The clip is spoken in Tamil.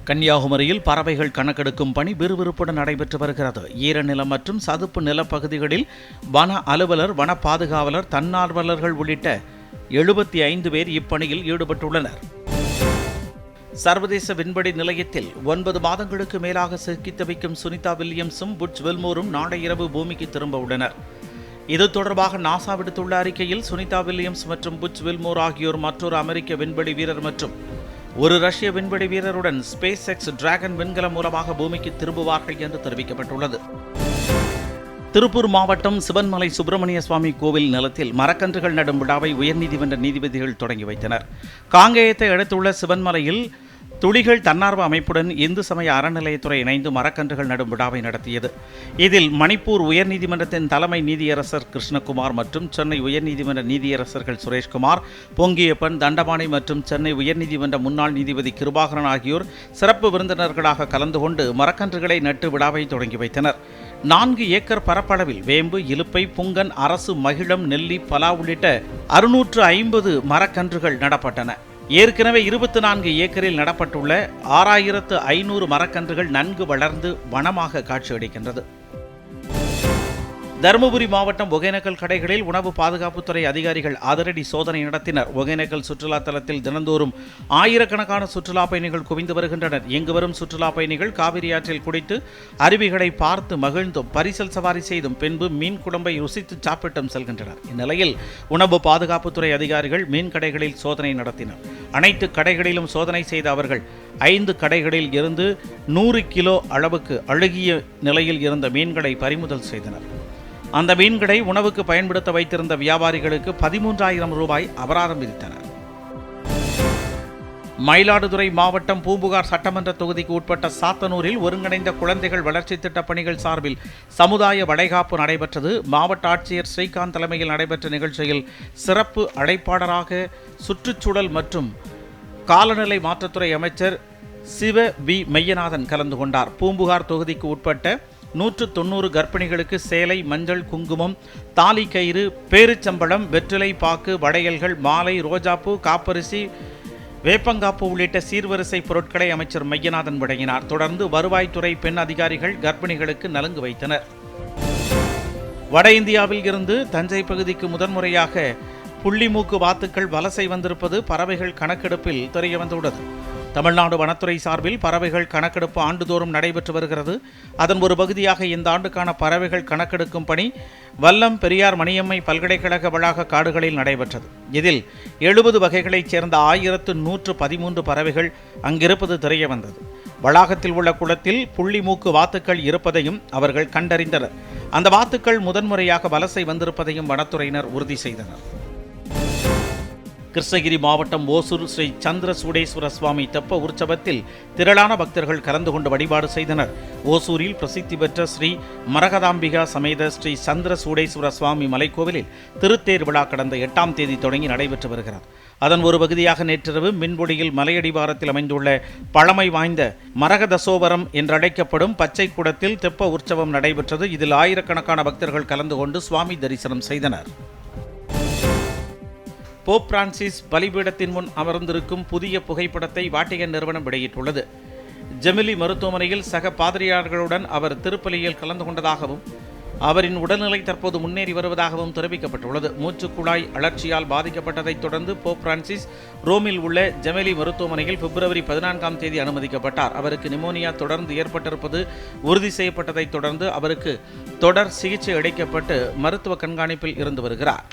கன்னியாகுமரியில் பறவைகள் கணக்கெடுக்கும் பணி விறுவிறுப்புடன் நடைபெற்று வருகிறது. ஈரநிலம் மற்றும் சதுப்பு நிலப்பகுதிகளில் வன அலுவலர், வன பாதுகாவலர், தன்னார்வலர்கள் உள்ளிட்ட 75 பேர் இப்பணியில் ஈடுபட்டுள்ளனர். சர்வதேச விண்வெளி நிலையத்தில் 9 மாதங்களுக்கு மேலாக சிக்கி தவிக்கும் சுனிதா வில்லியம்ஸும் புட்ச் வில்மோரும் நாளை இரவு பூமிக்கு திரும்ப உள்ளனர். இது தொடர்பாக நாசா விடுத்துள்ள அறிக்கையில், சுனிதா வில்லியம்ஸ் மற்றும் புட்ச் வில்மோர் ஆகியோர் மற்றொரு அமெரிக்க விண்வெளி வீரர் மற்றும் ஒரு ரஷ்ய விண்வெளி வீரருடன் ஸ்பேஸ் எக்ஸ் டிராகன் விண்கலம் மூலமாக பூமிக்கு திரும்புவார்கள் என்று தெரிவிக்கப்பட்டுள்ளது. திருப்பூர் மாவட்டம் சிவன்மலை சுப்பிரமணிய சுவாமி கோவில் நிலத்தில் மரக்கன்றுகள் நடும் விழாவை உயர்நீதிமன்ற நீதிபதிகள் தொடங்கி வைத்தனர். காங்கேயத்தை அடுத்துள்ள சிவன்மலையில் துளிகள் தன்னார்வ அமைப்புடன் இந்து சமய அறநிலையத்துறை இணைந்து மரக்கன்றுகள் நடும் விழாவை நடத்தியது. இதில் மணிப்பூர் உயர்நீதிமன்றத்தின் தலைமை நீதியரசர் கிருஷ்ணகுமார் மற்றும் சென்னை உயர்நீதிமன்ற நீதியரசர்கள் சுரேஷ்குமார், பொங்கியப்பன், தண்டபாணி மற்றும் சென்னை உயர்நீதிமன்ற முன்னாள் நீதிபதி கிருபாகரன் ஆகியோர் சிறப்பு விருந்தினர்களாக கலந்து கொண்டு மரக்கன்றுகளை நட்டு விழாவை தொடங்கி வைத்தனர். 4 ஏக்கர் பரப்பளவில் வேம்பு, இலுப்பை, புங்கன், அரசு, மகிழம், நெல்லி, பலா உள்ளிட்ட 650 மரக்கன்றுகள் நடப்பட்டன. ஏற்கனவே 24 ஏக்கரில் நடப்பட்டுள்ள 6500 மரக்கன்றுகள் நன்கு வளர்ந்து வனமாக காட்சியளிக்கின்றது. தருமபுரி மாவட்டம் ஒகேனக்கல் கடைகளில் உணவு பாதுகாப்புத்துறை அதிகாரிகள் அதிரடி சோதனை நடத்தினர். ஒகேனக்கல் சுற்றுலா தலத்தில் தினந்தோறும் ஆயிரக்கணக்கான சுற்றுலா பயணிகள் குவிந்து வருகின்றனர். இங்கு வரும் சுற்றுலா பயணிகள் காவிரி ஆற்றில் குடித்து அருவிகளை பார்த்து மகிழ்ந்தும் பரிசல் சவாரி செய்தும் பின்பு மீன் குழம்பை ருசித்து சாப்பிட்டும் செல்கின்றனர். இந்நிலையில் உணவு பாதுகாப்புத்துறை அதிகாரிகள் மீன் கடைகளில் சோதனை நடத்தினர். அனைத்து கடைகளிலும் சோதனை செய்த அவர்கள் 5 கடைகளில் இருந்து 100 கிலோ அளவுக்கு அழுகிய நிலையில் இருந்த மீன்களை பறிமுதல் செய்தனர். அந்த மீன்களை உணவுக்கு பயன்படுத்த வைத்திருந்த வியாபாரிகளுக்கு 13,000 ரூபாய் அபராதம் விதித்தனர். மயிலாடுதுறை மாவட்டம் பூம்புகார் சட்டமன்ற தொகுதிக்கு உட்பட்ட சாத்தனூரில் ஒருங்கிணைந்த குழந்தைகள் வளர்ச்சி திட்டப் பணிகள் சார்பில் சமுதாய வளைகாப்பு நடைபெற்றது. மாவட்ட ஆட்சியர் ஸ்ரீகாந்த் தலைமையில் நடைபெற்ற நிகழ்ச்சியில் சிறப்பு அழைப்பாளராக சுற்றுச்சூழல் மற்றும் காலநிலை மாற்றத்துறை அமைச்சர் சிவ வி மெய்யநாதன் கலந்து கொண்டார். பூம்புகார் தொகுதிக்கு உட்பட்ட 190 கர்ப்பிணிகளுக்கு சேலை, மஞ்சள், குங்குமம், தாலி கயிறு, பேரிச்சம்பழம், வெற்றிலை பாக்கு, வளையல்கள், மாலை, ரோஜாப்பூ, காப்பரிசி, வேப்பங்காப்பு உள்ளிட்ட சீர்வரிசை பொருட்களை அமைச்சர் மெய்யநாதன் வழங்கினார். தொடர்ந்து வருவாய்த்துறை பெண் அதிகாரிகள் கர்ப்பிணிகளுக்கு நலுங்கு வைத்தனர். வட இந்தியாவில் இருந்து தஞ்சை பகுதிக்கு முதன்முறையாக புள்ளிமூக்கு வாத்துக்கள் வலசை வந்திருப்பது பறவைகள் கணக்கெடுப்பில் தெரியவந்துள்ளது. தமிழ்நாடு வனத்துறை சார்பில் பறவைகள் கணக்கெடுப்பு ஆண்டுதோறும் நடைபெற்று வருகிறது. அதன் ஒரு பகுதியாக இந்த ஆண்டுக்கான பறவைகள் கணக்கெடுக்கும் பணி வல்லம் பெரியார் மணியம்மை பல்கலைக்கழக வளாக காடுகளில் நடைபெற்றது. இதில் 70 வகைகளைச் சேர்ந்த 1113 பறவைகள் அங்கிருப்பது தெரிய வந்தது. வளாகத்தில் உள்ள குளத்தில் புள்ளிமூக்கு வாத்துக்கள் இருப்பதையும் அவர்கள் கண்டறிந்தனர். அந்த வாத்துக்கள் முதன்முறையாக வலசை வந்திருப்பதையும் வனத்துறையினர் உறுதி செய்தனர். கிருஷ்ணகிரி மாவட்டம் ஓசூர் ஸ்ரீ சந்திர சூடேஸ்வர சுவாமி தெப்ப உற்சவத்தில் திரளான பக்தர்கள் கலந்து கொண்டு வழிபாடு செய்தனர். ஓசூரில் பிரசித்தி பெற்ற ஸ்ரீ மரகதாம்பிகா சமேத ஸ்ரீ சந்திர சூடேஸ்வர சுவாமி மலைக்கோவிலில் திருத்தேர் விழா கடந்த 8ஆம் தேதி தொடங்கி நடைபெற்று வருகிறது. அதன் ஒரு பகுதியாக நேற்றிரவு மின்பொடியில் மலையடிவாரத்தில் அமைந்துள்ள பழமை வாய்ந்த மரகதசோவரம் என்றழைக்கப்படும் பச்சை குடத்தில் தெப்ப உற்சவம் நடைபெற்றது. இதில் ஆயிரக்கணக்கான பக்தர்கள் கலந்து கொண்டு சுவாமி தரிசனம் செய்தனர். போப் பிரான்சிஸ் பலிபீடத்தின் முன் அமர்ந்திருக்கும் புதிய புகைப்படத்தை வாட்டிகன் நிறுவனம் வெளியிட்டுள்ளது. ஜெமிலி மருத்துவமனையில் சக பாதிரியார்களுடன் அவர் திருப்பலியில் கலந்து கொண்டதாகவும் அவரின் உடல்நிலை தற்போது முன்னேறி வருவதாகவும் தெரிவிக்கப்பட்டுள்ளது. மூச்சுக்குழாய் அழற்சியால் பாதிக்கப்பட்டதைத் தொடர்ந்து போப் பிரான்சிஸ் ரோமில் உள்ள ஜெமிலி மருத்துவமனையில் பிப்ரவரி 14ஆம் தேதி அனுமதிக்கப்பட்டார். அவருக்கு நிமோனியா தொடர்ந்து ஏற்பட்டிருப்பது உறுதி செய்யப்பட்டதைத் தொடர்ந்து அவருக்கு தொடர் சிகிச்சை அளிக்கப்பட்டு மருத்துவ கண்காணிப்பில் இருந்து வருகிறார்.